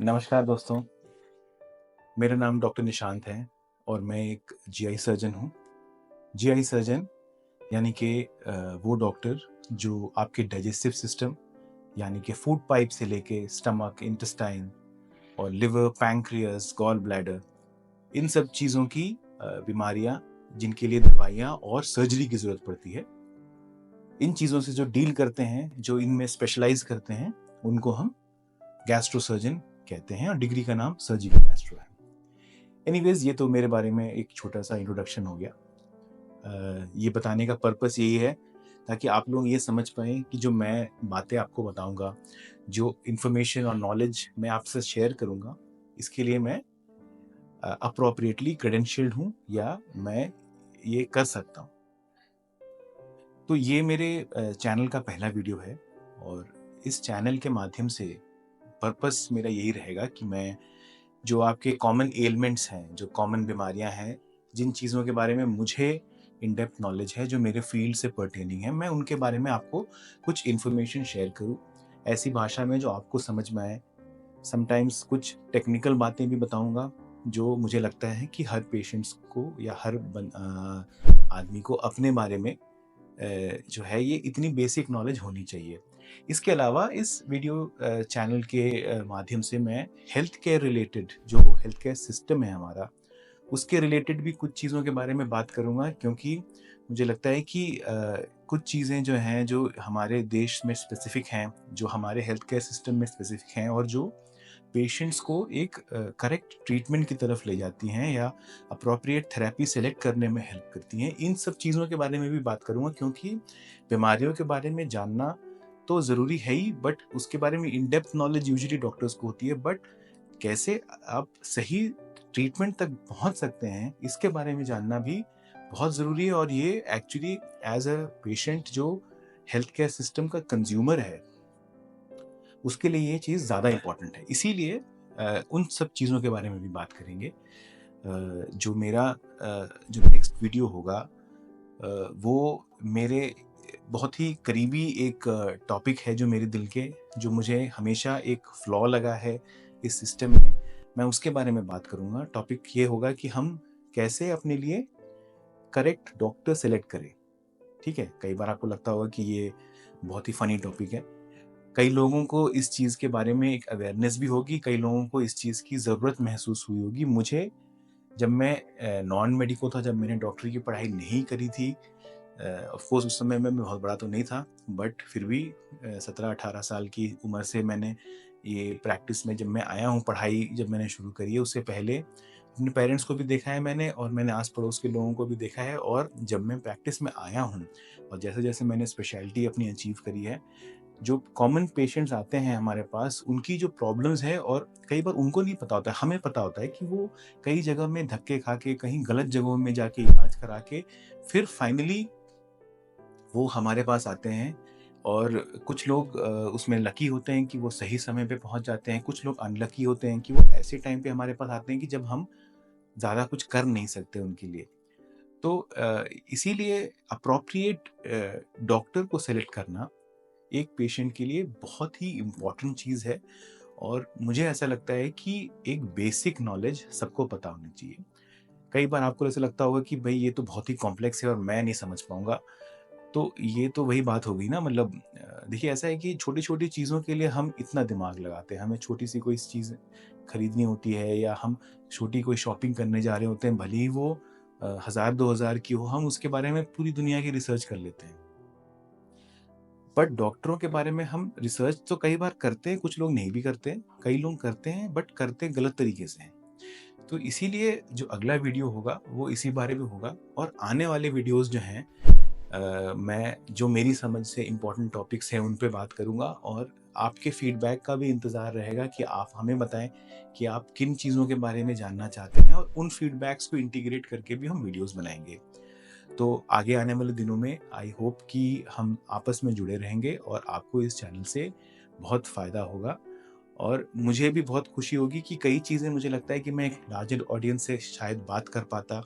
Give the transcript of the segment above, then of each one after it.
नमस्कार दोस्तों, मेरा नाम डॉक्टर निशांत है और मैं एक जीआई सर्जन हूँ। जीआई सर्जन यानी कि वो डॉक्टर जो आपके डाइजेस्टिव सिस्टम यानी कि फूड पाइप से लेके स्टमक, इंटेस्टाइन और लिवर, पैंक्रियास, गॉल ब्लैडर इन सब चीज़ों की बीमारियाँ जिनके लिए दवाइयाँ और सर्जरी की ज़रूरत पड़ती है, इन चीज़ों से जो डील करते हैं, जो इनमें स्पेशलाइज़ करते हैं, उनको हम गैस्ट्रो सर्जन कहते हैं और डिग्री का नाम सर्जिकल गैस्ट्रो है। एनीवेज़ ये तो मेरे बारे में एक छोटा-सा इंट्रोडक्शन हो गया। ये बताने का पर्पस यही है ताकि आप लोग ये समझ पाएँ कि जो मैं बातें आपको बताऊँगा, जो इन्फॉर्मेशन और नॉलेज मैं आपसे शेयर करूँगा, इसके लिए मैं एप्रोप्रिएटली क्रेडेंशियल्ड हूँ या मैं ये कर सकता हूँ। तो ये मेरे चैनल का पहला वीडियो है और इस चैनल के माध्यम से पर्पस मेरा यही रहेगा कि मैं जो आपके कॉमन एलिमेंट्स हैं, जो कॉमन बीमारियाँ हैं, जिन चीज़ों के बारे में मुझे इन डेप्थ नॉलेज है, जो मेरे फ़ील्ड से पर्टेनिंग है, मैं उनके बारे में आपको कुछ इन्फॉर्मेशन शेयर करूँ, ऐसी भाषा में जो आपको समझ में आए। समटाइम्स कुछ टेक्निकल बातें भी बताऊँगा, जो मुझे लगता है कि हर पेशेंट्स को या हर आदमी को अपने बारे में जो है ये इतनी बेसिक नॉलेज होनी चाहिए। इसके अलावा इस वीडियो चैनल के माध्यम से मैं हेल्थ केयर रिलेटेड जो हेल्थ केयर सिस्टम है हमारा, उसके रिलेटेड भी कुछ चीज़ों के बारे में बात करूँगा क्योंकि मुझे लगता है कि कुछ चीज़ें जो हैं, जो हमारे देश में स्पेसिफ़िक हैं, जो हमारे हेल्थ केयर सिस्टम में स्पेसिफ़िक हैं और जो पेशेंट्स को एक करेक्ट ट्रीटमेंट की तरफ ले जाती हैं या अप्रोप्रिएट थेरेपी सेलेक्ट करने में हेल्प करती हैं। इन सब चीज़ों के बारे में भी बात करूँगा क्योंकि बीमारियों के बारे में जानना तो ज़रूरी है ही, बट उसके बारे में in depth knowledge usually doctors को होती है, बट कैसे आप सही ट्रीटमेंट तक पहुँच सकते हैं, इसके बारे में जानना भी बहुत ज़रूरी है और ये एक्चुअली एज़ अ पेशेंट जो हेल्थ केयर सिस्टम का कंज़्यूमर है, उसके लिए ये चीज़ ज़्यादा इम्पोर्टेंट है। इसीलिए उन सब चीज़ों के बारे में भी बात करेंगे। जो मेरा जो नेक्स्ट वीडियो होगा वो मेरे बहुत ही करीबी एक टॉपिक है जो मेरे दिल के, जो मुझे हमेशा एक फ्लॉ लगा है इस सिस्टम में, मैं उसके बारे में बात करूँगा। टॉपिक ये होगा कि हम कैसे अपने लिए करेक्ट डॉक्टर सेलेक्ट करें, ठीक है? कई बार आपको लगता होगा कि ये बहुत ही फ़नी टॉपिक है। कई लोगों को इस चीज़ के बारे में एक अवेयरनेस भी होगी, कई लोगों को इस चीज़ की ज़रूरत महसूस हुई होगी। मुझे जब मैं नॉन मेडिको था, जब मैंने डॉक्टरी की पढ़ाई नहीं करी थी, ऑफ कोर्स उस समय में मैं बहुत बड़ा तो नहीं था, बट फिर भी 17-18 साल की उम्र से मैंने ये प्रैक्टिस में जब मैं आया हूँ, पढ़ाई जब मैंने शुरू करी है, उससे पहले अपने पेरेंट्स को भी देखा है मैंने और मैंने आस-पड़ोस के लोगों को भी देखा है और जब मैं प्रैक्टिस में आया हूँ और जैसे-जैसे मैंने स्पेशलिटी अपनी अचीव करी है, जो कॉमन पेशेंट्स आते हैं हमारे पास, उनकी जो प्रॉब्लम्स है और कई बार उनको नहीं पता होता है, हमें पता होता है कि वो कई जगह में धक्के खा के, कहीं गलत जगहों में जाके इलाज करा के, फिर फाइनली वो हमारे पास आते हैं और कुछ लोग उसमें लकी होते हैं कि वो सही समय पे पहुँच जाते हैं, कुछ लोग अनलकी होते हैं कि वो ऐसे टाइम पे हमारे पास आते हैं कि जब हम ज़्यादा कुछ कर नहीं सकते उनके लिए। तो इसीलिए एप्रोप्रिएट डॉक्टर को सेलेक्ट करना एक पेशेंट के लिए बहुत ही इम्पोर्टेंट चीज़ है और मुझे ऐसा लगता है कि एक बेसिक नॉलेज सबको पता होनी चाहिए। कई बार आपको ऐसा लगता होगा कि भई ये तो बहुत ही कॉम्प्लेक्स है और मैं नहीं समझ पाऊँगा। तो ये तो वही बात हो गई ना, मतलब देखिए ऐसा है कि छोटी-छोटी चीज़ों के लिए हम इतना दिमाग लगाते हैं। हमें छोटी-सी कोई चीज़ खरीदनी होती है या हम छोटी कोई शॉपिंग करने जा रहे होते हैं, भले ही वो 1000-2000 की हो, हम उसके बारे में पूरी दुनिया की रिसर्च कर लेते हैं। बट डॉक्टरों के बारे में हम रिसर्च तो कई बार करते हैं, कुछ लोग नहीं भी करते, कई लोग करते हैं बट करते गलत तरीके से हैं। तो इसीलिए जो अगला वीडियो होगा वो इसी बारे में होगा और आने वाले वीडियोज़ जो हैं मैं जो मेरी समझ से इम्पोर्टेंट टॉपिक्स हैं उन पे बात करूँगा और आपके फीडबैक का भी इंतज़ार रहेगा कि आप हमें बताएँ कि आप किन चीज़ों के बारे में जानना चाहते हैं और उन फीडबैक्स को इंटीग्रेट करके भी हम वीडियोज़ बनाएँगे। तो आगे आने वाले दिनों में आई होप कि हम आपस में जुड़े रहेंगे और आपको इस चैनल से बहुत फ़ायदा होगा और मुझे भी बहुत खुशी होगी कि कई चीज़ें मुझे लगता है कि मैं एक लार्जर ऑडियंस से शायद बात कर पाता।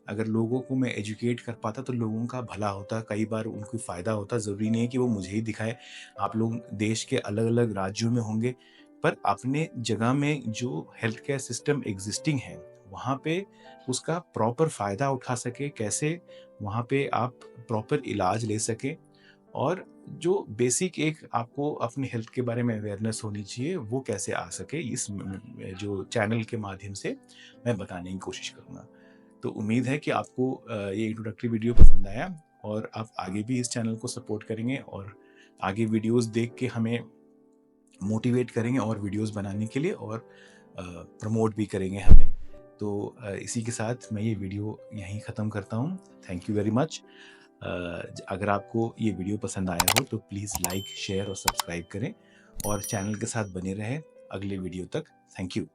अगर लोगों को मैं एजुकेट कर पाता तो लोगों का भला होता, कई बार उनको फ़ायदा होता। ज़रूरी नहीं है कि वो मुझे ही दिखाए। आप लोग देश के अलग-अलग राज्यों में होंगे, पर अपने जगह में जो हेल्थ केयर सिस्टम एग्जिस्टिंग है, वहाँ पे उसका प्रॉपर फ़ायदा उठा सकें, कैसे वहाँ पे आप प्रॉपर इलाज ले सकें और जो बेसिक एक आपको अपनी हेल्थ के बारे में अवेयरनेस होनी चाहिए, वो कैसे आ सके इस जो चैनल के माध्यम से मैं बताने की कोशिश करूँगा। तो उम्मीद है कि आपको ये इंट्रोडक्टरी वीडियो पसंद आया और आप आगे भी इस चैनल को सपोर्ट करेंगे और आगे वीडियोज़ देख के हमें मोटिवेट करेंगे और वीडियोज़ बनाने के लिए और प्रमोट भी करेंगे हमें। तो इसी के साथ मैं ये वीडियो यहीं ख़त्म करता हूँ। Thank you very much. अगर आपको ये वीडियो पसंद आया हो तो प्लीज़ लाइक, शेयर और सब्सक्राइब करें और चैनल के साथ बने रहें अगले वीडियो तक। Thank you.